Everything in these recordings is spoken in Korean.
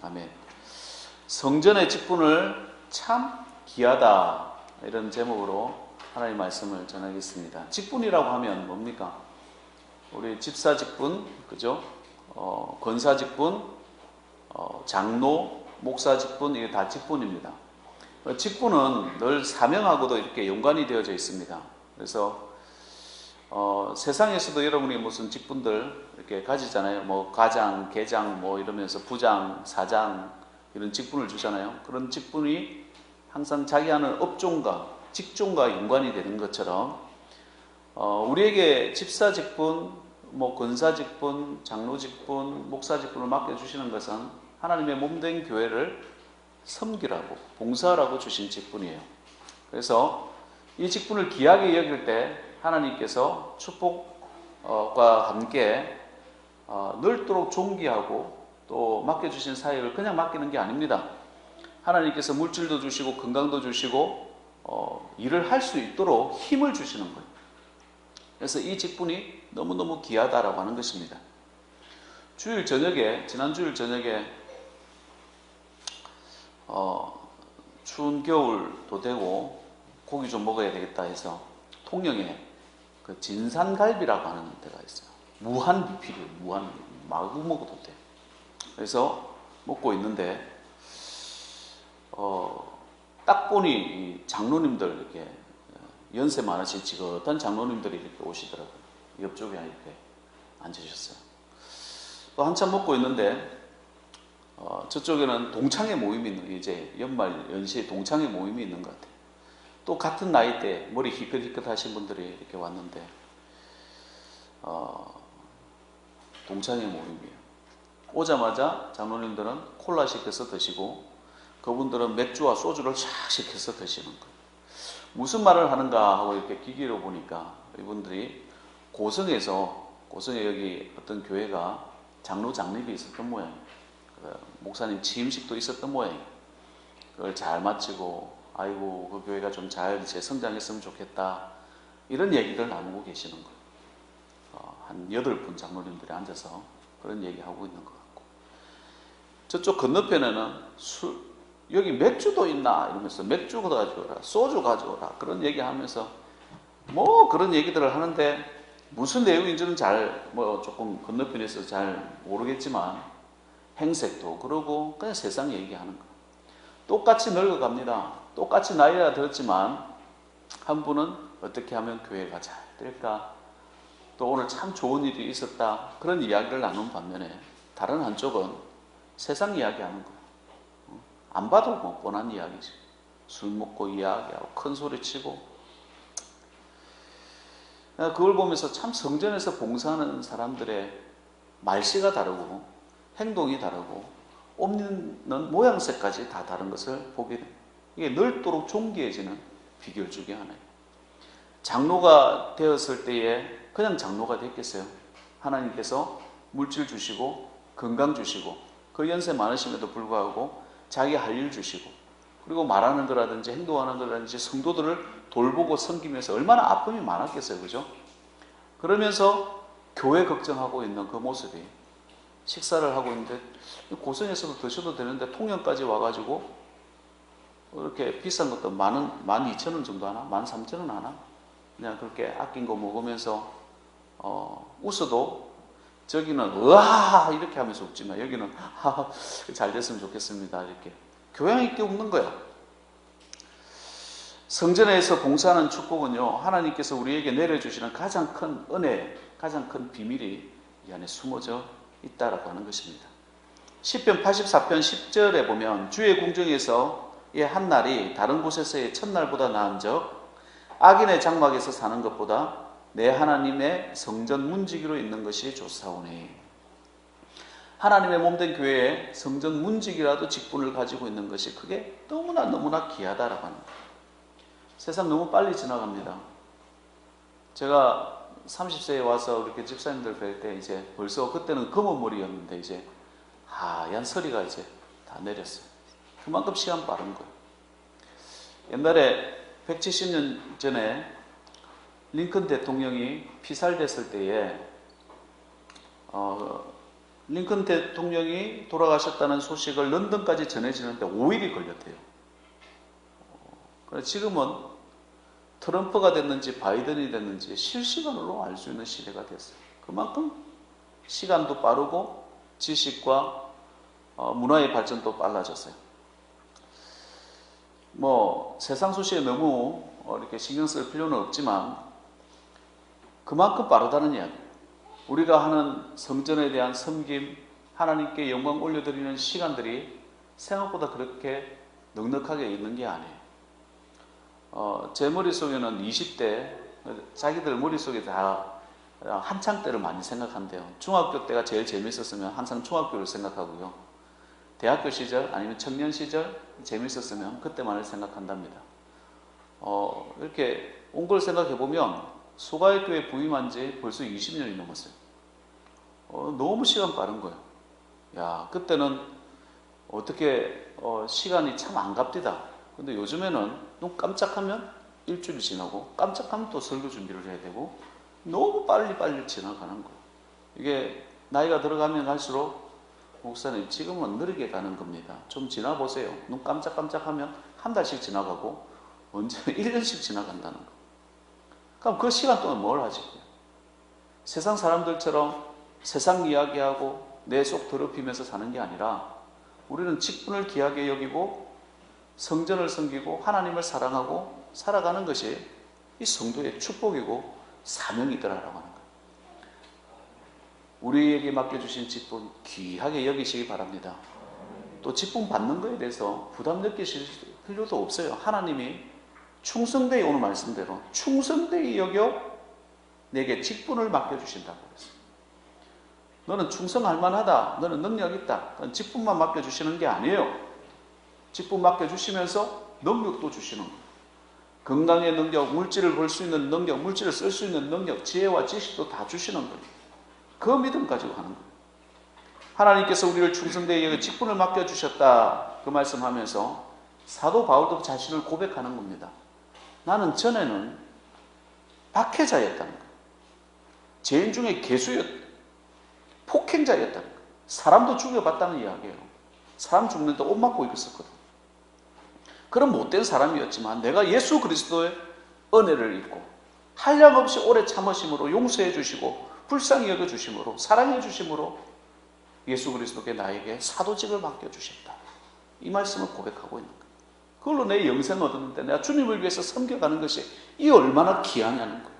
아멘. 성전의 직분을 참 귀하다, 이런 제목으로 하나님의 말씀을 전하겠습니다. 직분이라고 하면 뭡니까? 우리 집사 직분, 그죠? 권사 직분, 장로, 목사 직분, 이게 다 직분입니다. 직분은 늘 사명하고도 이렇게 연관이 되어져 있습니다. 그래서 세상에서도 여러분이 무슨 직분들 이렇게 가지잖아요. 뭐 과장, 계장 뭐 이러면서 부장, 사장 이런 직분을 주잖아요. 그런 직분이 항상 자기 하는 업종과 직종과 연관이 되는 것처럼 우리에게 집사 직분, 뭐 권사 직분, 장로 직분, 목사 직분을 맡겨주시는 것은 하나님의 몸된 교회를 섬기라고, 봉사하라고 주신 직분이에요. 그래서 이 직분을 귀하게 여길 때 하나님께서 축복과 함께 늘도록 존귀하고 또 맡겨주신 사역을 그냥 맡기는 게 아닙니다. 하나님께서 물질도 주시고 건강도 주시고 일을 할 수 있도록 힘을 주시는 거예요. 그래서 이 직분이 너무너무 귀하다라고 하는 것입니다. 주일 저녁에, 지난 주일 저녁에 추운 겨울도 되고 고기 좀 먹어야 되겠다 해서 통영에 그 진산갈비라고 하는 데가 있어요. 무한 리필이에요. 무한, 마구 먹어도 돼. 그래서 먹고 있는데 딱 보니 이 장로님들, 이렇게 연세 많으신 지긋한 장로님들이 이렇게 오시더라고요. 옆쪽에 이렇게 앉으셨어요. 또 한참 먹고 있는데 저쪽에는 동창회 모임이 있는, 이제 연말 연시에 동창회 모임이 있는 것 같아요. 또 같은 나이대 머리 희끗희끗 하신 분들이 이렇게 왔는데 동창회 모임이에요. 오자마자 장로님들은 콜라 시켜서 드시고 그분들은 맥주와 소주를 샥 시켜서 드시는 거예요. 무슨 말을 하는가 하고 이렇게 기기로 보니까 이분들이 고성에 여기 어떤 교회가 장로 장립이 있었던 모양이에요. 목사님 취임식도 있었던 모양이에요. 그걸 잘 마치고 아이고 그 교회가 좀 잘 재성장했으면 좋겠다, 이런 얘기를 나누고 계시는 거예요. 한 8분 장로님들이 앉아서 그런 얘기하고 있는 것 같고, 저쪽 건너편에는 여기 맥주도 있나 이러면서 맥주 가져오라, 소주 가져오라, 그런 얘기하면서 뭐 그런 얘기들을 하는데 무슨 내용인지는 조금 건너편에서 잘 모르겠지만 행색도 그러고 그냥 세상 얘기하는 거. 똑같이 늙어갑니다. 똑같이 나이가 들었지만 한 분은 어떻게 하면 교회가 잘 될까, 또 오늘 참 좋은 일이 있었다, 그런 이야기를 나눈 반면에 다른 한쪽은 세상 이야기하는 거예요. 안 봐도 뭐 뻔한 이야기지. 술 먹고 이야기하고 큰 소리 치고. 그걸 보면서 참 성전에서 봉사하는 사람들의 말씨가 다르고 행동이 다르고 없는 모양새까지 다 다른 것을 보게 됩니다. 이게 늘도록 존귀해지는 비결 중에 하나예요. 장로가 되었을 때에 그냥 장로가 됐겠어요? 하나님께서 물질 주시고 건강 주시고 그 연세 많으심에도 불구하고 자기 할 일 주시고, 그리고 말하는 거라든지 행동하는 거라든지 성도들을 돌보고 섬기면서 얼마나 아픔이 많았겠어요, 그죠? 그러면서 교회 걱정하고 있는 그 모습이, 식사를 하고 있는데 고성에서도 드셔도 되는데 통영까지 와가지고 이렇게 비싼 것도 12,000원 정도 하나? 13,000원 하나? 그냥 그렇게 아낀 거 먹으면서 웃어도 저기는 으아 이렇게 하면서 웃지만 여기는 잘 됐으면 좋겠습니다, 이렇게 교양 있게 웃는 거야. 성전에서 봉사하는 축복은요, 하나님께서 우리에게 내려주시는 가장 큰 은혜, 가장 큰 비밀이 이 안에 숨어져 있다라고 하는 것입니다. 시편 84편 10절에 보면 주의 궁정에서의 한 날이 다른 곳에서의 첫날보다 나은즉 악인의 장막에서 사는 것보다 내 하나님의 성전 문지기로 있는 것이 좋사오니. 하나님의 몸된 교회에 성전 문지기라도 직분을 가지고 있는 것이 그게 너무나 귀하다라고 하는 거예요. 세상 너무 빨리 지나갑니다. 제가 30세에 와서 이렇게 집사님들 뵐 때 이제 벌써 그때는 검은 머리였는데 이제 하얀 서리가 이제 다 내렸어요. 그만큼 시간 빠른 거예요. 옛날에 170년 전에 링컨 대통령이 피살됐을 때에 링컨 대통령이 돌아가셨다는 소식을 런던까지 전해지는데 5일이 걸렸대요. 그래서 지금은 트럼프가 됐는지 바이든이 됐는지 실시간으로 알 수 있는 시대가 됐어요. 그만큼 시간도 빠르고 지식과 문화의 발전도 빨라졌어요. 세상 소식에 너무 이렇게 신경 쓸 필요는 없지만 그만큼 빠르다는 이야기예요. 우리가 하는 성전에 대한 섬김, 하나님께 영광 올려드리는 시간들이 생각보다 그렇게 넉넉하게 있는 게 아니에요. 제 머릿속에는 20대, 자기들 머릿속에 다 한창 때를 많이 생각한대요. 중학교 때가 제일 재밌었으면 항상 중학교를 생각하고요. 대학교 시절 아니면 청년 시절 재밌었으면 그때만을 생각한답니다. 이렇게 온 걸 생각해보면 소가액교에 부임한 지 벌써 20년이 넘었어요. 너무 시간 빠른 거예요. 야, 그때는 어떻게 시간이 참 안 갑디다. 근데 요즘에는 눈 깜짝하면 일주일이 지나고 깜짝하면 또 설교 준비를 해야 되고 너무 빨리 지나가는 거예요. 이게 나이가 들어가면 갈수록 목사님 지금은 느리게 가는 겁니다. 좀 지나보세요. 눈 깜짝하면 한 달씩 지나가고 언제는 1년씩 지나간다는 거. 그럼 그 시간 동안 뭘 하지? 세상 사람들처럼 세상 이야기하고 내 속 더럽히면서 사는 게 아니라 우리는 직분을 귀하게 여기고 성전을 섬기고 하나님을 사랑하고 살아가는 것이 이 성도의 축복이고 사명이더라라고 하는 거예요. 우리에게 맡겨주신 직분 귀하게 여기시기 바랍니다. 또 직분 받는 것에 대해서 부담 느끼실 필요도 없어요. 하나님이 충성되이 오늘 말씀대로 충성되이 여겨 내게 직분을 맡겨주신다고 그랬어요. 너는 충성할 만하다. 너는 능력 있다. 그건 직분만 맡겨주시는 게 아니에요. 직분 맡겨주시면서 능력도 주시는 거예요. 건강의 능력, 물질을 벌 수 있는 능력, 물질을 쓸 수 있는 능력, 지혜와 지식도 다 주시는 거예요. 그 믿음 가지고 하는 거예요. 하나님께서 우리를 충성되이 여겨 직분을 맡겨주셨다. 그 말씀하면서 사도 바울도 자신을 고백하는 겁니다. 나는 전에는 박해자였다는 거예요. 죄인 중에 괴수였다. 폭행자였다는 거예요. 사람도 죽여봤다는 이야기예요. 사람 죽는데 옷 맞고 입었었거든. 그런 못된 사람이었지만 내가 예수 그리스도의 은혜를 입고 한량없이 오래 참으심으로 용서해 주시고 불쌍히 여겨 주심으로 사랑해 주심으로 예수 그리스도께 나에게 사도직을 맡겨주셨다. 이 말씀을 고백하고 있는 거예요. 그걸로 내 영생을 얻었는데 내가 주님을 위해서 섬겨가는 것이 이 얼마나 귀하냐는 거예요.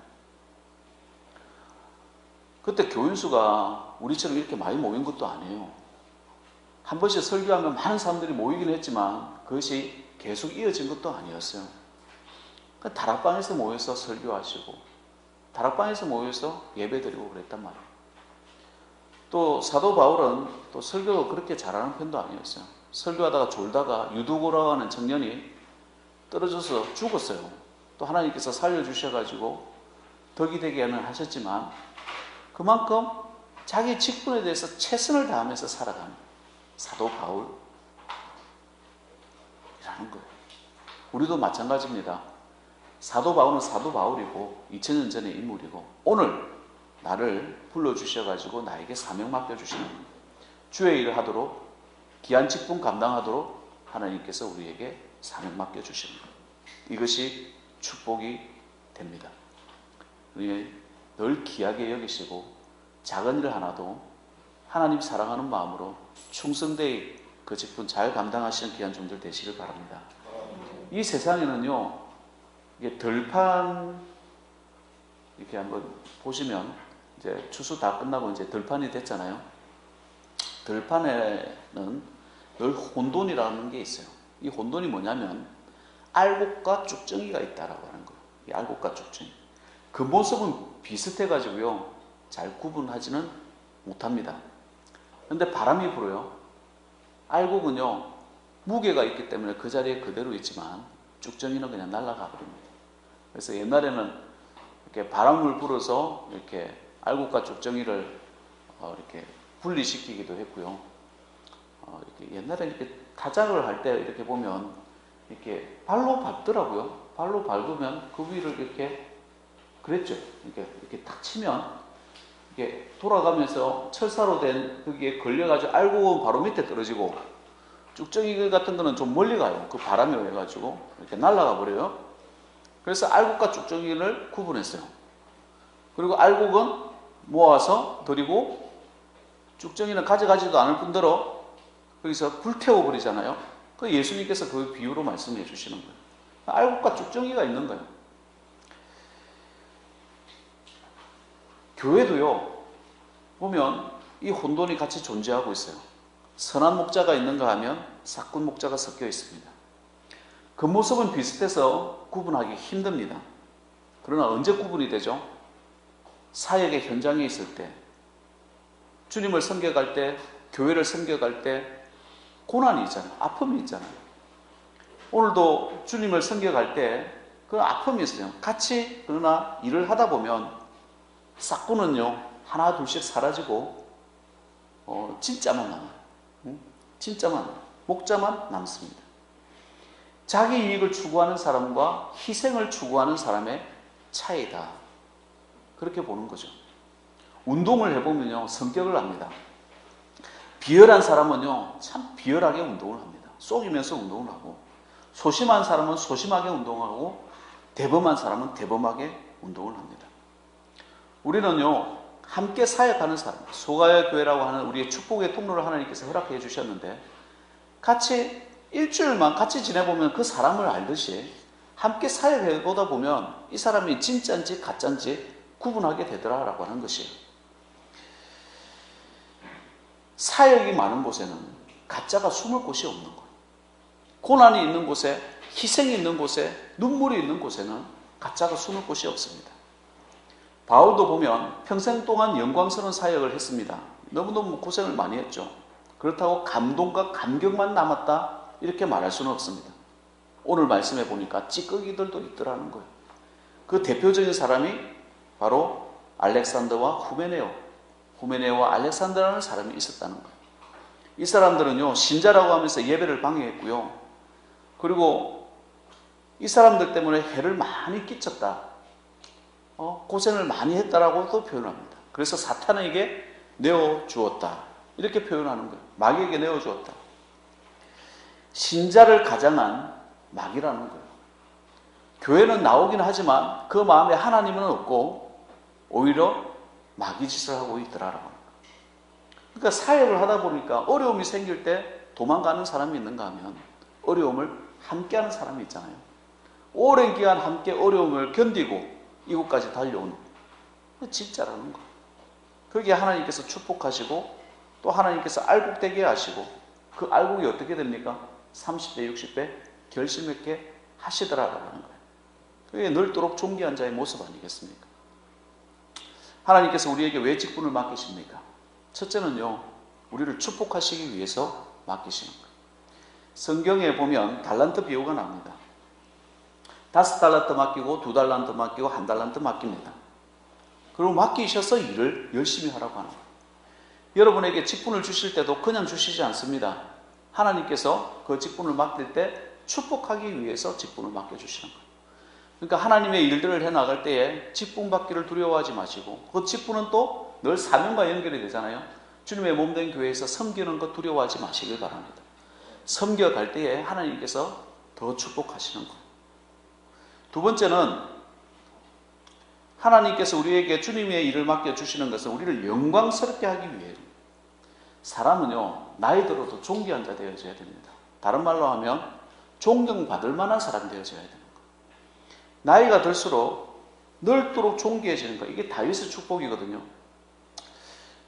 그때 교인수가 우리처럼 이렇게 많이 모인 것도 아니에요. 한 번씩 설교하면 많은 사람들이 모이긴 했지만 그것이 계속 이어진 것도 아니었어요. 다락방에서 모여서 설교하시고 다락방에서 모여서 예배드리고 그랬단 말이에요. 또 사도 바울은 또 설교를 그렇게 잘하는 편도 아니었어요. 설교하다가 졸다가 유두고라고 하는 청년이 떨어져서 죽었어요. 또 하나님께서 살려주셔가지고 덕이 되게는 하셨지만 그만큼 자기 직분에 대해서 최선을 다하면서 살아가는 사도 바울이라는 거예요. 우리도 마찬가지입니다. 사도 바울은 사도 바울이고 2000년 전의 인물이고 오늘 나를 불러주셔가지고 나에게 사명 맡겨주시는 거예요. 주의 일을 하도록 귀한 직분 감당하도록 하나님께서 우리에게 사명 맡겨주시는 거예요. 이것이 축복이 됩니다. 늘 귀하게 여기시고 작은 일 하나도 하나님 사랑하는 마음으로 충성되이 그 직분 잘 감당하시는 귀한 종들 되시길 바랍니다. 이 세상에는요, 이게 덜판 이렇게 한번 보시면 이제 추수 다 끝나고 이제 덜판이 됐잖아요. 덜판에는 늘 혼돈이라는 게 있어요. 이 혼돈이 뭐냐면 알곡과 쭉정이가 있다라고 하는 거예요. 이 알곡과 쭉정이. 그 모습은 비슷해가지고요, 잘 구분하지는 못합니다. 근데 바람이 불어요. 알곡은요, 무게가 있기 때문에 그 자리에 그대로 있지만 쭉정이는 그냥 날아가 버립니다. 그래서 옛날에는 이렇게 바람을 불어서 이렇게 알곡과 쭉정이를 이렇게 분리시키기도 했고요. 이렇게 옛날에 이렇게 타작을 할 때 이렇게 보면 이렇게 발로 밟더라고요. 발로 밟으면 그 위를 이렇게 그랬죠. 이렇게 탁 치면 이게 돌아가면서 철사로 된 거기에 걸려가지고 알곡은 바로 밑에 떨어지고 쭉정이 같은 거는 좀 멀리 가요. 그 바람이 오해가지고 이렇게 날아가 버려요. 그래서 알곡과 쭉정이를 구분했어요. 그리고 알곡은 모아서 드리고 쭉정이는 가져가지도 않을 뿐더러 거기서 불태워 버리잖아요. 그 예수님께서 그 비유로 말씀해 주시는 거예요. 알곡과 쭉정이가 있는 거예요. 교회도요, 보면 이 혼돈이 같이 존재하고 있어요. 선한 목자가 있는가 하면 삭군 목자가 섞여 있습니다. 그 모습은 비슷해서 구분하기 힘듭니다. 그러나 언제 구분이 되죠? 사역의 현장에 있을 때, 주님을 섬겨갈 때, 교회를 섬겨갈 때 고난이 있잖아요. 아픔이 있잖아요. 오늘도 주님을 섬겨갈 때 그 아픔이 있어요. 같이 그러나 일을 하다 보면 싹구는요 하나 둘씩 사라지고 진짜만 남아요. 진짜만, 목자만 남습니다. 자기 이익을 추구하는 사람과 희생을 추구하는 사람의 차이다. 그렇게 보는 거죠. 운동을 해보면요 성격을 압니다. 비열한 사람은요 참 비열하게 운동을 합니다. 속이면서 운동을 하고, 소심한 사람은 소심하게 운동하고, 대범한 사람은 대범하게 운동을 합니다. 우리는요 함께 사역하는 사람, 소가야 교회라고 하는 우리의 축복의 통로를 하나님께서 허락해 주셨는데, 같이 일주일만 같이 지내보면 그 사람을 알듯이 함께 사역해 보다 보면 이 사람이 진짜인지 가짜인지 구분하게 되더라라고 하는 것이에요. 사역이 많은 곳에는 가짜가 숨을 곳이 없는 거예요. 고난이 있는 곳에, 희생이 있는 곳에, 눈물이 있는 곳에는 가짜가 숨을 곳이 없습니다. 바울도 보면 평생 동안 영광스러운 사역을 했습니다. 너무너무 고생을 많이 했죠. 그렇다고 감동과 감격만 남았다 이렇게 말할 수는 없습니다. 오늘 말씀해 보니까 찌꺼기들도 있더라는 거예요. 그 대표적인 사람이 바로 알렉산더와 후메네오와 알렉산더라는 사람이 있었다는 거예요. 이 사람들은요 신자라고 하면서 예배를 방해했고요, 그리고 이 사람들 때문에 해를 많이 끼쳤다, 고생을 많이 했다라고도 표현합니다. 그래서 사탄에게 내어주었다 이렇게 표현하는 거예요. 마귀에게 내어주었다. 신자를 가장한 마귀라는 거예요. 교회는 나오긴 하지만 그 마음에 하나님은 없고 오히려 마귀 짓을 하고 있더라라고 합니다. 그러니까 사역을 하다 보니까 어려움이 생길 때 도망가는 사람이 있는가 하면 어려움을 함께하는 사람이 있잖아요. 오랜 기간 함께 어려움을 견디고 이곳까지 달려온 진짜라는 거예요. 거기에 하나님께서 축복하시고 또 하나님께서 알곡되게 하시고, 그 알곡이 어떻게 됩니까? 30배, 60배 결실맺게 하시더라라고 하는 거예요. 그게 넓도록 존귀한 자의 모습 아니겠습니까? 하나님께서 우리에게 왜 직분을 맡기십니까? 첫째는요, 우리를 축복하시기 위해서 맡기시는 거예요. 성경에 보면 달란트 비유가 나옵니다. 5달란트 맡기고 2달란트 맡기고 1달란트 맡깁니다. 그리고 맡기셔서 일을 열심히 하라고 하는 거예요. 여러분에게 직분을 주실 때도 그냥 주시지 않습니다. 하나님께서 그 직분을 맡길 때 축복하기 위해서 직분을 맡겨주시는 거예요. 그러니까 하나님의 일들을 해나갈 때에 직분 받기를 두려워하지 마시고, 그 직분은 또 늘 사명과 연결이 되잖아요. 주님의 몸된 교회에서 섬기는 것 두려워하지 마시길 바랍니다. 섬겨갈 때에 하나님께서 더 축복하시는 거예요. 두 번째는 하나님께서 우리에게 주님의 일을 맡겨주시는 것은 우리를 영광스럽게 하기 위해입니다. 사람은요 나이 들어도 존귀한 자 되어져야 됩니다. 다른 말로 하면 존경받을 만한 사람이 되어져야 되는 거예요. 나이가 들수록 넓도록 존귀해지는 거예요. 이게 다윗의 축복이거든요.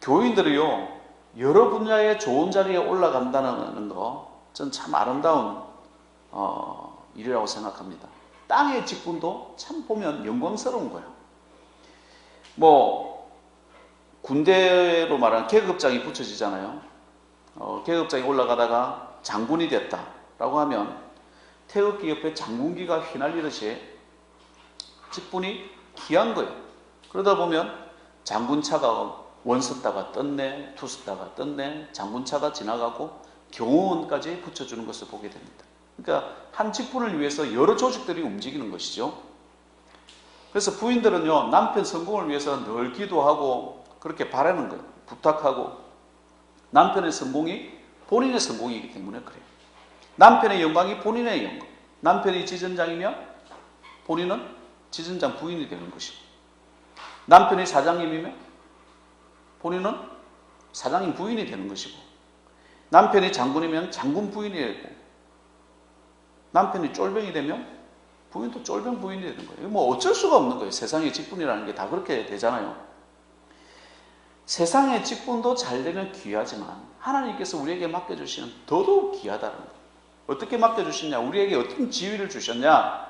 교인들이요 여러 분야의 좋은 자리에 올라간다는 거 전 참 아름다운 일이라고 생각합니다. 땅의 직분도 참 보면 영광스러운 거예요. 군대로 말하는 계급장이 붙여지잖아요. 계급장이 올라가다가 장군이 됐다라고 하면 태극기 옆에 장군기가 휘날리듯이 직분이 귀한 거예요. 그러다 보면 장군차가 원섰다가 떴네, 투섰다가 떴네, 장군차가 지나가고 경호원까지 붙여주는 것을 보게 됩니다. 그러니까 한 직분을 위해서 여러 조직들이 움직이는 것이죠. 그래서 부인들은요 남편 성공을 위해서 늘 기도하고 그렇게 바라는 거예요. 부탁하고. 남편의 성공이 본인의 성공이기 때문에 그래요. 남편의 영광이 본인의 영광. 남편이 지점장이면 본인은 지점장 부인이 되는 것이고, 남편이 사장님이면 본인은 사장님 부인이 되는 것이고, 남편이 장군이면 장군 부인이 되고, 남편이 쫄병이 되면 부인도 쫄병 부인이 되는 거예요. 뭐 어쩔 수가 없는 거예요. 세상의 직분이라는 게 다 그렇게 되잖아요. 세상의 직분도 잘 되면 귀하지만 하나님께서 우리에게 맡겨주시는 더더욱 귀하다는 거예요. 어떻게 맡겨주시냐? 우리에게 어떤 지위를 주셨냐?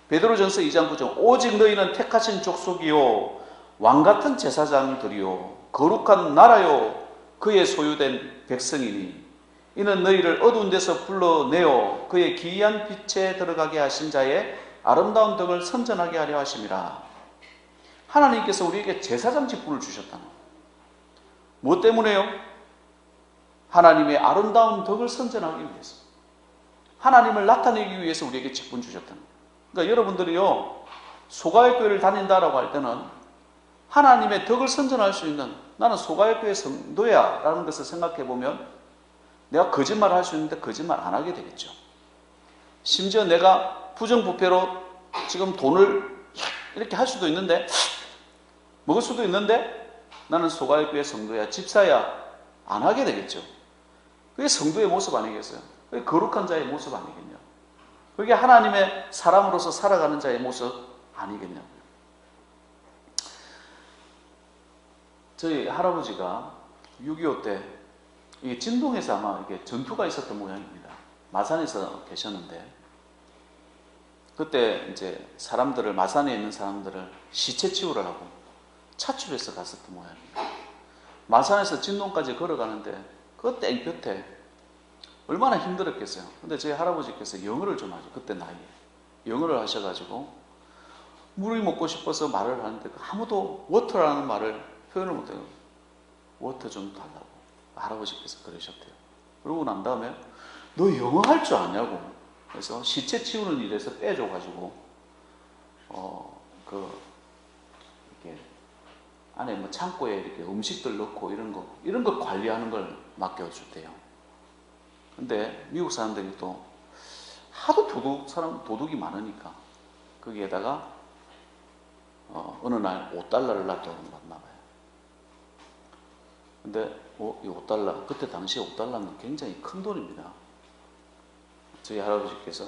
베드로전서 2장 9절 오직 너희는 택하신 족속이요 왕같은 제사장들이요 거룩한 나라요 그의 소유된 백성이니 이는 너희를 어두운 데서 불러내어 그의 기이한 빛에 들어가게 하신 자의 아름다운 덕을 선전하게 하려 하심이라. 하나님께서 우리에게 제사장 직분을 주셨다는 거예요. 뭐 때문에요? 하나님의 아름다운 덕을 선전하기 위해서, 하나님을 나타내기 위해서 우리에게 직분 주셨다는 거예요. 그러니까 여러분들이요, 소가역교회를 다닌다라고 할 때는 하나님의 덕을 선전할 수 있는, 나는 소가역교회 성도야 라는 것을 생각해 보면 내가 거짓말을 할 수 있는데 거짓말 안 하게 되겠죠. 심지어 내가 부정부패로 지금 돈을 이렇게 할 수도 있는데, 먹을 수도 있는데 나는 소가역교회 성도야, 집사야 안 하게 되겠죠. 그게 성도의 모습 아니겠어요? 그게 거룩한 자의 모습 아니겠냐? 그게 하나님의 사람으로서 살아가는 자의 모습 아니겠냐고요. 저희 할아버지가 6.25 때 이 진동에서 아마 이게 전투가 있었던 모양입니다. 마산에서 계셨는데 그때 이제 사람들을, 마산에 있는 사람들을 시체 치우러 하고 차출해서 갔었던 모양입니다. 마산에서 진동까지 걸어가는데 그 땡볕에 얼마나 힘들었겠어요. 근데 저희 할아버지께서 영어를 좀 하죠. 그때 나이에 영어를 하셔가지고 물이 먹고 싶어서 말을 하는데 아무도 워터라는 말을 표현을 못해요. 워터 좀 달라고 할아버지께서 그러셨대요. 그러고 난 다음에 너 영어 할 줄 아냐고. 그래서 시체 치우는 일에서 빼줘가지고 이렇게 안에 뭐 창고에 이렇게 음식들 넣고 이런 거 관리하는 걸 맡겨주대요. 근데 미국 사람들이 또 하도 도둑이 많으니까 거기에다가 어느 날 $5를 놔두고 왔나 봐요. 근데 이 $5, 그때 당시에 $5는 굉장히 큰 돈입니다. 저희 할아버지께서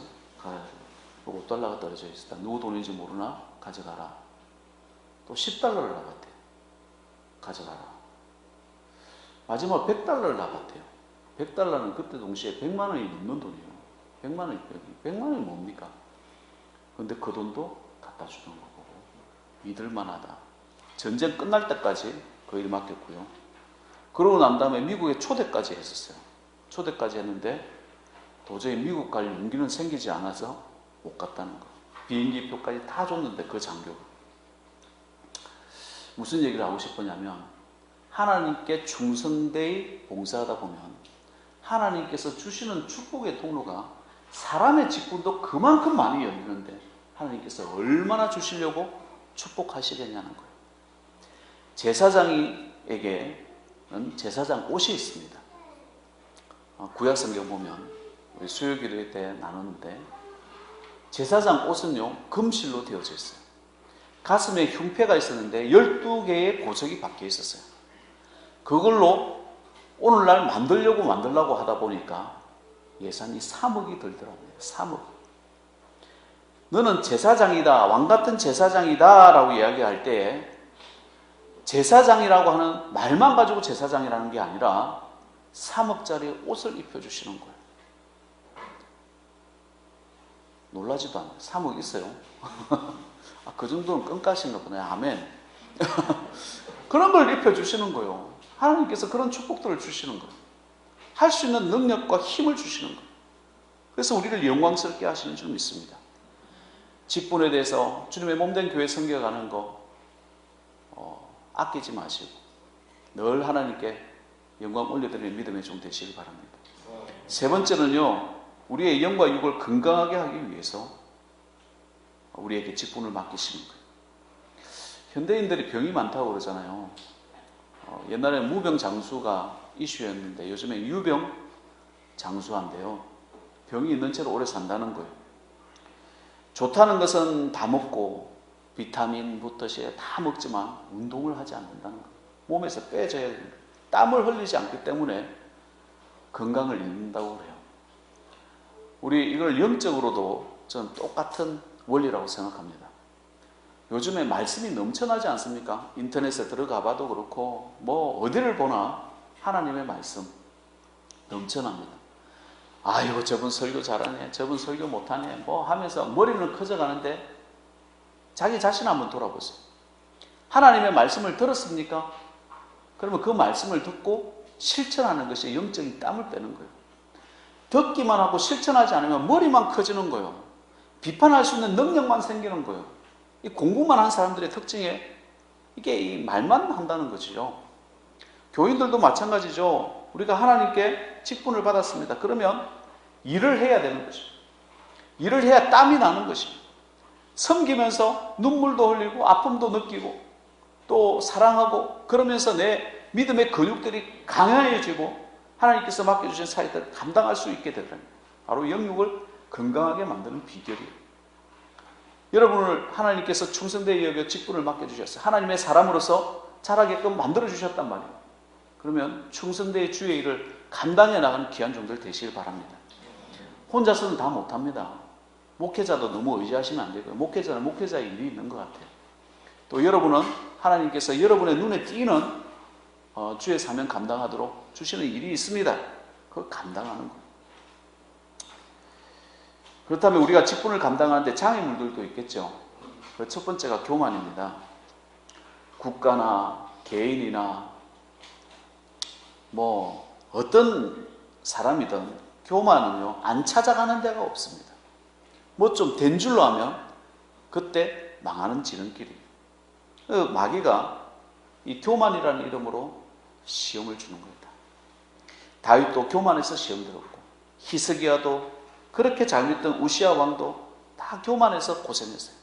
$5가 떨어져 있었다. 누구 돈인지 모르나 가져가라. 또 $10를 놔봤대요. 가져가라. 마지막 $100를 놔봤대요. $100는 그때 동시에 100만 원이 넘는 돈이에요. 100만 원이 뭡니까? 근데 그 돈도 갖다 주는 거 보고 믿을만하다. 전쟁 끝날 때까지 그 일 맡겼고요. 그러고 난 다음에 미국에 초대까지 했었어요. 초대까지 했는데 도저히 미국 갈 용기는 생기지 않아서 못 갔다는 거. 비행기 표까지 다 줬는데 그 장교가. 무슨 얘기를 하고 싶으냐면 하나님께 충성되이 봉사하다 보면 하나님께서 주시는 축복의 통로가 사람의 직분도 그만큼 많이 열리는데 하나님께서 얼마나 주시려고 축복하시겠냐는 거예요. 제사장에게는 제사장 옷이 있습니다. 구약성경 보면 우리 수요기도회 때 나누는데 제사장 옷은요 금실로 되어져 있어요. 가슴에 흉패가 있었는데 12개의 보석이 박혀 있었어요. 그걸로 오늘날 만들려고 하다 보니까 예산이 3억이 들더라고요. 3억. 너는 제사장이다, 왕같은 제사장이다 라고 이야기할 때 제사장이라고 하는 말만 가지고 제사장이라는 게 아니라 3억짜리 옷을 입혀주시는 거예요. 놀라지도 않아요. 3억 있어요. 그 정도는 끈까신가 보네. 아멘. 그런 걸 입혀주시는 거예요. 하나님께서 그런 축복들을 주시는 거예요. 할 수 있는 능력과 힘을 주시는 거예요. 그래서 우리를 영광스럽게 하시는 줄 믿습니다. 직분에 대해서 주님의 몸된 교회 섬겨가는 거 아끼지 마시고 늘 하나님께 영광 올려드리는 믿음의 종 되시길 바랍니다. 세 번째는요, 우리의 영과 육을 건강하게 하기 위해서 우리에게 직분을 맡기시는 거예요. 현대인들이 병이 많다고 그러잖아요. 옛날에 무병장수가 이슈였는데 요즘에 유병장수한데요. 병이 있는 채로 오래 산다는 거예요. 좋다는 것은 다 먹고 비타민부터 다 먹지만 운동을 하지 않는다는 거예요. 몸에서 빼져야 됩니다. 땀을 흘리지 않기 때문에 건강을 잃는다고 그래요. 우리 이걸 영적으로도 저는 똑같은 원리라고 생각합니다. 요즘에 말씀이 넘쳐나지 않습니까? 인터넷에 들어가 봐도 그렇고 뭐 어디를 보나 하나님의 말씀 넘쳐납니다. 아이고 저분 설교 잘하네, 저분 설교 못하네 뭐 하면서 머리는 커져가는데 자기 자신 한번 돌아보세요. 하나님의 말씀을 들었습니까? 그러면 그 말씀을 듣고 실천하는 것이 영적인 땀을 빼는 거예요. 듣기만 하고 실천하지 않으면 머리만 커지는 거예요. 비판할 수 있는 능력만 생기는 거예요. 이 공부만 한 사람들의 특징에 이게 이 말만 한다는 것이죠. 교인들도 마찬가지죠. 우리가 하나님께 직분을 받았습니다. 그러면 일을 해야 되는 것이죠. 일을 해야 땀이 나는 것입니다. 섬기면서 눈물도 흘리고 아픔도 느끼고 또 사랑하고 그러면서 내 믿음의 근육들이 강해지고 하나님께서 맡겨주신 사역들을 감당할 수 있게 되더라고요. 바로 영육을 건강하게 만드는 비결이에요. 여러분을 하나님께서 충성되게 여겨 직분을 맡겨주셨어요. 하나님의 사람으로서 자라게끔 만들어주셨단 말이에요. 그러면 충성되게 주의 일을 감당해 나가는 귀한 종들 되시길 바랍니다. 혼자서는 다 못합니다. 목회자도 너무 의지하시면 안 되고요. 목회자는 목회자의 일이 있는 것 같아요. 또 여러분은 하나님께서 여러분의 눈에 띄는 주의 사명 감당하도록 주시는 일이 있습니다. 그걸 감당하는 거예요. 그렇다면 우리가 직분을 감당하는데 장애물들도 있겠죠. 그 첫 번째가 교만입니다. 국가나 개인이나 뭐 어떤 사람이든 교만은요 안 찾아가는 데가 없습니다. 뭐 좀 된 줄로 하면 그때 망하는 지름길이에요. 마귀가 이 교만이라는 이름으로 시험을 주는 겁니다. 다윗도 교만해서 시험 들었고 히스기야도 그렇게 잘 믿던 우시야 왕도 다 교만해서 고생했어요.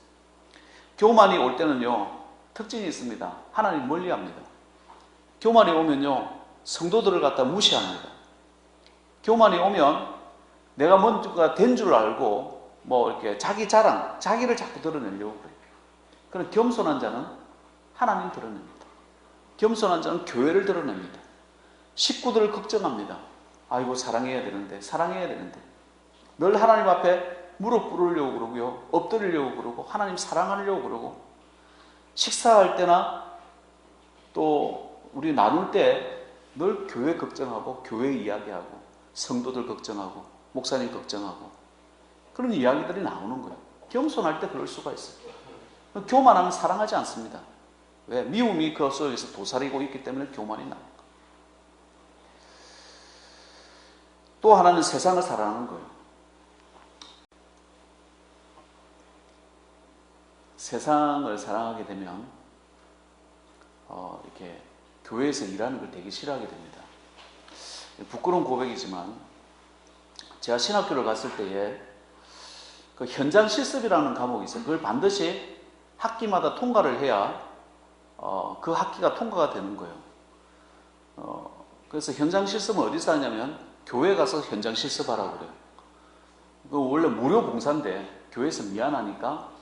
교만이 올 때는요 특징이 있습니다. 하나님 멀리합니다. 교만이 오면요 성도들을 갖다 무시합니다. 교만이 오면 내가 뭔가 된 줄 알고 뭐 이렇게 자기 자랑, 자기를 자꾸 드러내려고 그래요. 그런 겸손한 자는 하나님 드러냅니다. 겸손한 자는 교회를 드러냅니다. 식구들을 걱정합니다. 아이고 사랑해야 되는데 늘 하나님 앞에 무릎 꿇으려고 그러고요. 엎드리려고 그러고 하나님 사랑하려고 그러고 식사할 때나 또 우리 나눌 때 늘 교회 걱정하고 교회 이야기하고 성도들 걱정하고 목사님 걱정하고 그런 이야기들이 나오는 거예요. 겸손할 때 그럴 수가 있어요. 교만하면 사랑하지 않습니다. 왜? 미움이 그 속에서 도사리고 있기 때문에 교만이 나옵니다. 또 하나는 세상을 사랑하는 거예요. 세상을 사랑하게 되면 이렇게 교회에서 일하는 걸 되게 싫어하게 됩니다. 부끄러운 고백이지만 제가 신학교를 갔을 때에 그 현장 실습이라는 과목이 있어요. 그걸 반드시 학기마다 통과를 해야 그 학기가 통과가 되는 거예요. 그래서 현장 실습은 어디서 하냐면 교회 가서 현장 실습하라고 그래요. 그 원래 무료 봉사인데 교회에서 미안하니까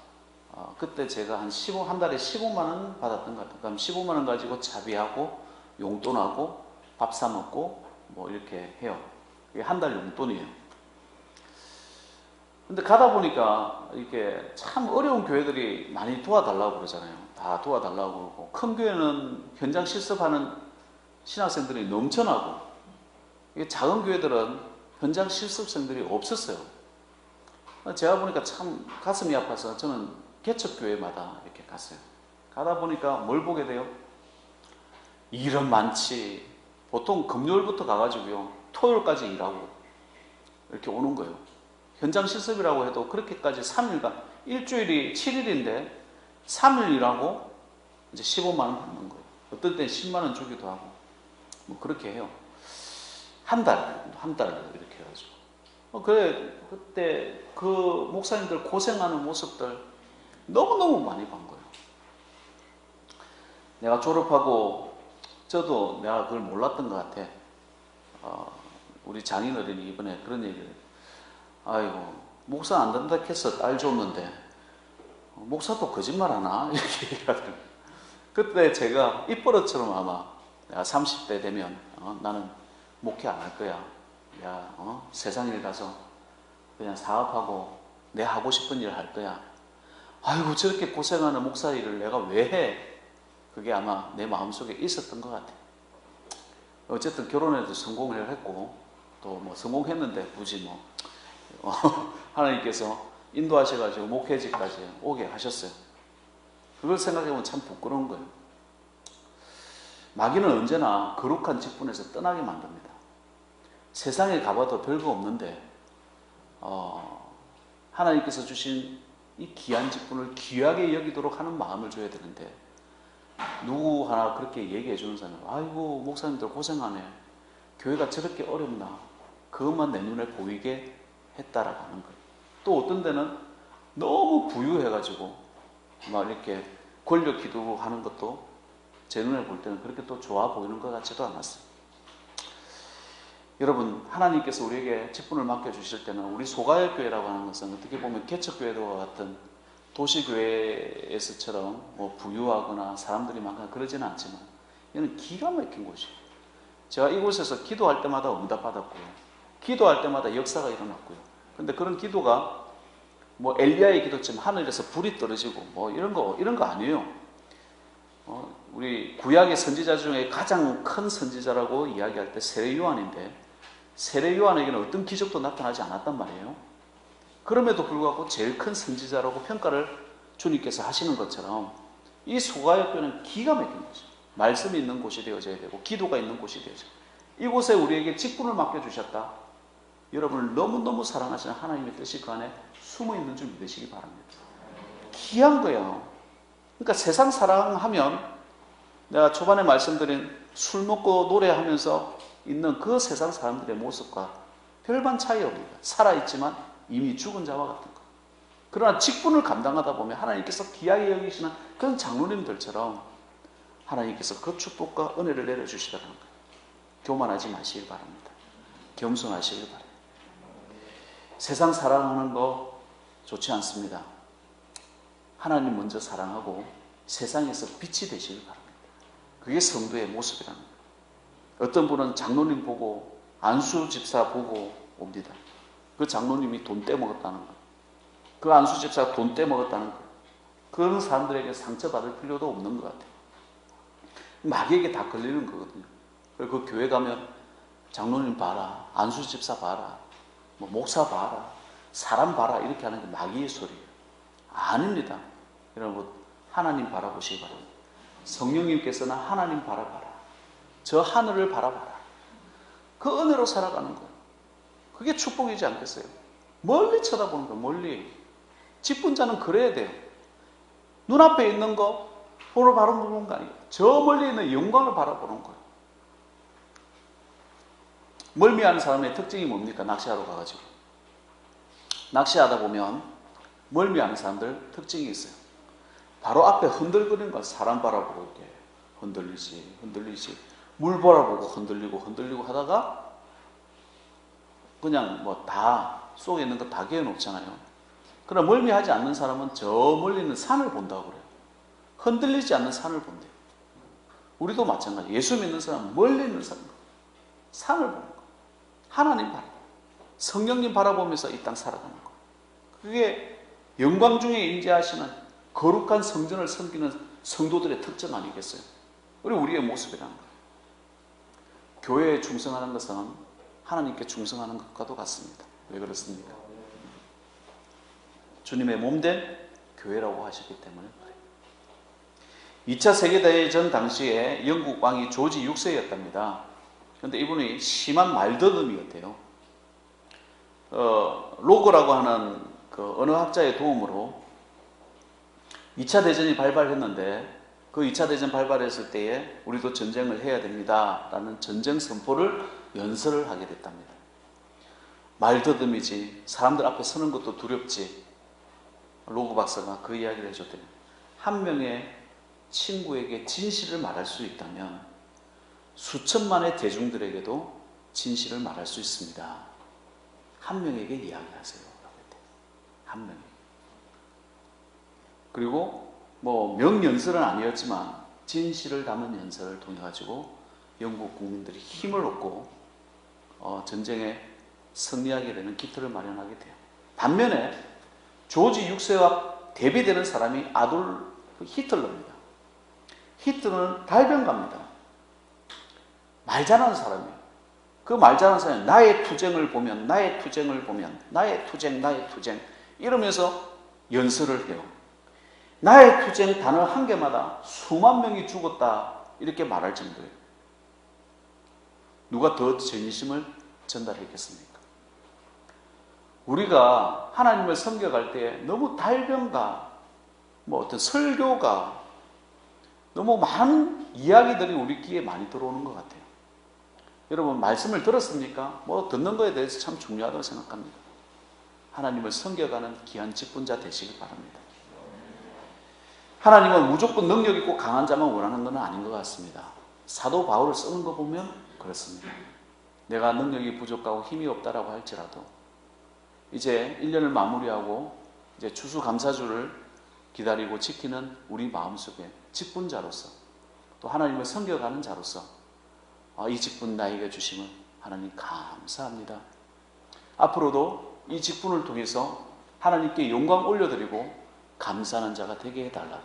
그때 제가 한 달에 15만 원 받았던 것 같아요. 그럼 15만 원 가지고 차비하고 용돈하고 밥 사 먹고 뭐 이렇게 해요. 이게 한 달 용돈이에요. 근데 가다 보니까 이게 참 어려운 교회들이 많이 도와달라고 그러잖아요. 다 도와달라고 그러고 큰 교회는 현장 실습하는 신학생들이 넘쳐나고 이게 작은 교회들은 현장 실습생들이 없었어요. 제가 보니까 참 가슴이 아파서 저는 개척교회마다 이렇게 갔어요. 가다 보니까 뭘 보게 돼요? 일은 많지. 보통 금요일부터 가가지고요. 토요일까지 일하고 이렇게 오는 거예요. 현장 실습이라고 해도 그렇게까지 3일간 일주일이 7일인데 3일 일하고 이제 15만 원 받는 거예요. 어떤 때는 10만 원 주기도 하고 뭐 그렇게 해요. 한 달 이렇게 해가지고. 그때 그 목사님들 고생하는 모습들 너무너무 많이 본 거예요. 내가 졸업하고 저도 내가 그걸 몰랐던 것 같아. 우리 장인어른이 이번에 그런 얘기를, 아이고 목사 안 된다 해서 딸 줬는데 목사도 거짓말 하나? 이렇게 얘기하더라고요. 그때 제가 입버릇처럼 아마 내가 30대 되면 나는 목회 안 할 거야. 야, 세상 일 가서 그냥 사업하고 내 하고 싶은 일 할 거야. 아이고 저렇게 고생하는 목사 일을 내가 왜 해? 그게 아마 내 마음속에 있었던 것 같아. 어쨌든 결혼해도 성공을 했고 또 뭐 성공했는데 굳이 뭐 하나님께서 인도하셔가지고 목회직까지 오게 하셨어요. 그걸 생각해보면 참 부끄러운 거예요. 마귀는 언제나 거룩한 직분에서 떠나게 만듭니다. 세상에 가봐도 별거 없는데 하나님께서 주신 이 귀한 직분을 귀하게 여기도록 하는 마음을 줘야 되는데, 누구 하나 그렇게 얘기해 주는 사람은 아이고 목사님들 고생하네, 교회가 저렇게 어렵나, 그것만 내 눈에 보이게 했다라고 하는 거예요. 또 어떤 데는 너무 부유해가지고 막 이렇게 권력 기도하는 것도 제 눈에 볼 때는 그렇게 또 좋아 보이는 것 같지도 않았어요. 여러분, 하나님께서 우리에게 직분을 맡겨주실 때는 우리 소가역교회라고 하는 것은 어떻게 보면 개척교회와 같은 도시교회에서처럼 뭐 부유하거나 사람들이 많거나 그러지는 않지만 이는 기가 막힌 곳이에요. 제가 이곳에서 기도할 때마다 응답받았고요, 기도할 때마다 역사가 일어났고요. 근데 그런 기도가 뭐 엘리야의 기도처럼 하늘에서 불이 떨어지고 뭐 이런 거 아니에요. 우리 구약의 선지자 중에 가장 큰 선지자라고 이야기할 때 세례 요한인데, 세례 요한에게는 어떤 기적도 나타나지 않았단 말이에요. 그럼에도 불구하고 제일 큰 선지자라고 평가를 주님께서 하시는 것처럼 이 소가역교는 기가 막힌 거죠. 말씀이 있는 곳이 되어져야 되고 기도가 있는 곳이 되어져야 돼요. 이곳에 우리에게 직분을 맡겨주셨다. 여러분을 너무너무 사랑하시는 하나님의 뜻이 그 안에 숨어있는 줄 믿으시기 바랍니다. 귀한 거예요. 그러니까 세상 사랑하면, 내가 초반에 말씀드린 술 먹고 노래하면서 있는 그 세상 사람들의 모습과 별반 차이 없습니다. 살아있지만 이미 죽은 자와 같은 거. 그러나 직분을 감당하다 보면 하나님께서 귀하게 여기시는 그런 장로님들처럼 하나님께서 그 축복과 은혜를 내려주시라는 거예요. 교만하지 마시길 바랍니다. 겸손하시길 바랍니다. 세상 사랑하는 거 좋지 않습니다. 하나님 먼저 사랑하고 세상에서 빛이 되시길 바랍니다. 그게 성도의 모습이라는 거예요. 어떤 분은 장로님 보고, 안수 집사 보고 옵니다. 그 장로님이 돈 떼먹었다는 거예요. 그 안수 집사가 돈 떼먹었다는 거예요. 그런 사람들에게 상처받을 필요도 없는 것 같아요. 마귀에게 다 걸리는 거거든요. 그리고 그 교회 가면 장로님 봐라, 안수 집사 봐라, 뭐 목사 봐라, 사람 봐라, 이렇게 하는 게 마귀의 소리예요. 아닙니다. 여러분, 하나님 바라보시기 바랍니다. 성령님께서는 하나님 바라봐라, 저 하늘을 바라봐라, 그 은혜로 살아가는 거예요. 그게 축복이지 않겠어요? 멀리 쳐다보는 거예요. 멀리. 직분자는 그래야 돼요. 눈앞에 있는 거 보러 바라보는 거 아니에요. 저 멀리 있는 영광을 바라보는 거예요. 멀미하는 사람의 특징이 뭡니까? 낚시하러 가가지고 낚시하다 보면 멀미하는 사람들 특징이 있어요. 바로 앞에 흔들거리는 거, 사람 바라보고 이렇게 흔들리지, 물 바라보고 흔들리고 하다가 그냥 뭐 다 속에 있는 거 다 개어놓잖아요. 그러나 멀미하지 않는 사람은 저 멀리 있는 산을 본다고 그래요. 흔들리지 않는 산을 본대요. 우리도 마찬가지. 예수 믿는 사람은 멀리 있는 산을 보는 거예요. 하나님 바라보고 성령님 바라보면서 이 땅 살아가는 거예요. 그게 영광 중에 임재하시는 거룩한 성전을 섬기는 성도들의 특징 아니겠어요? 우리의 모습이라는 거예요. 교회에 충성하는 것은 하나님께 충성하는 것과도 같습니다. 왜 그렇습니까? 주님의 몸된 교회라고 하셨기 때문에 그래요. 2차 세계대전 당시에 영국 왕이 조지 6세였답니다. 그런데 이분이 심한 말더듬이었대요. 로거라고 하는 그 언어학자의 도움으로 2차 대전이 발발했는데, 그 2차 대전 발발했을 때에 우리도 전쟁을 해야 됩니다 라는 전쟁 선포를 연설을 하게 됐답니다. 말더듬이지, 사람들 앞에 서는 것도 두렵지. 로그 박사가 그 이야기를 해줬대요. 한 명의 친구에게 진실을 말할 수 있다면 수천만의 대중들에게도 진실을 말할 수 있습니다. 한 명에게 이야기하세요. 한 명에게. 그리고 뭐 명연설은 아니었지만 진실을 담은 연설을 통해 가지고 영국 국민들이 힘을 얻고 전쟁에 승리하게 되는 기틀을 마련하게 돼요. 반면에 조지 6세와 대비되는 사람이 아돌프 히틀러입니다. 히틀러는 달변가입니다. 말 잘하는 사람이에요. 그 말 잘하는 사람이 나의 투쟁을 보면 나의 투쟁 이러면서 연설을 해요. 나의 투쟁 단어 한 개마다 수만 명이 죽었다 이렇게 말할 정도예요. 누가 더 진심을 전달했겠습니까? 우리가 하나님을 섬겨갈 때 너무 달변가, 어떤 설교가 너무 많은 이야기들이 우리 귀에 많이 들어오는 것 같아요. 여러분 말씀을 들었습니까? 듣는 거에 대해서 참 중요하다고 생각합니다. 하나님을 섬겨가는 귀한 직분자 되시길 바랍니다. 하나님은 무조건 능력 있고 강한 자만 원하는 건 아닌 것 같습니다. 사도 바울을 쓰는 거 보면 그렇습니다. 내가 능력이 부족하고 힘이 없다라고 할지라도 이제 1년을 마무리하고 이제 추수감사주를 기다리고 지키는 우리 마음속에 직분자로서 또 하나님을 섬겨가는 자로서 이 직분 나에게 주심을 하나님 감사합니다. 앞으로도 이 직분을 통해서 하나님께 영광 올려드리고 감사하는 자가 되게 해달라고,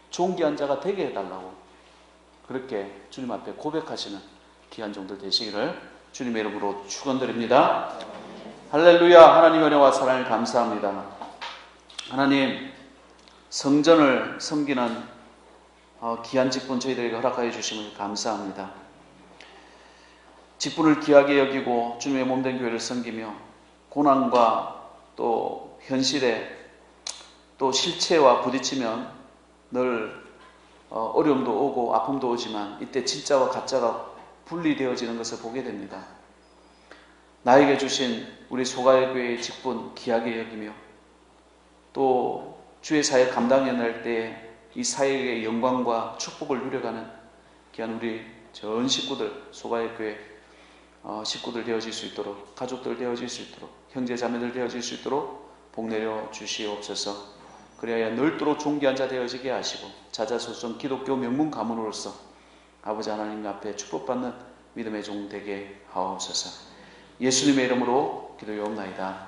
존귀한 자가 되게 해달라고 그렇게 주님 앞에 고백하시는 귀한 종들 되시기를 주님의 이름으로 축원드립니다. 할렐루야. 하나님의 은혜와 사랑을 감사합니다. 하나님 성전을 섬기는 귀한 직분 저희들에게 허락하여 주심을 감사합니다. 직분을 귀하게 여기고 주님의 몸된 교회를 섬기며 고난과 또 현실에 또 실체와 부딪히면 늘 어려움도 오고 아픔도 오지만 이때 진짜와 가짜가 분리되어지는 것을 보게 됩니다. 나에게 주신 우리 소가의 교회의 직분 귀하게 여기며 또 주의 사회 감당해 낼 때 이 사회의 영광과 축복을 누려가는 귀한 우리 전 식구들, 소가의 교회 식구들 되어질 수 있도록, 가족들 되어질 수 있도록, 형제 자매들 되어질 수 있도록 복 내려 주시옵소서. 그래야 넓도록 존귀한 자 되어지게 하시고 자자소son 기독교 명문 가문으로서 아버지 하나님 앞에 축복받는 믿음의 종 되게 하옵소서. 예수님의 이름으로 기도하옵나이다.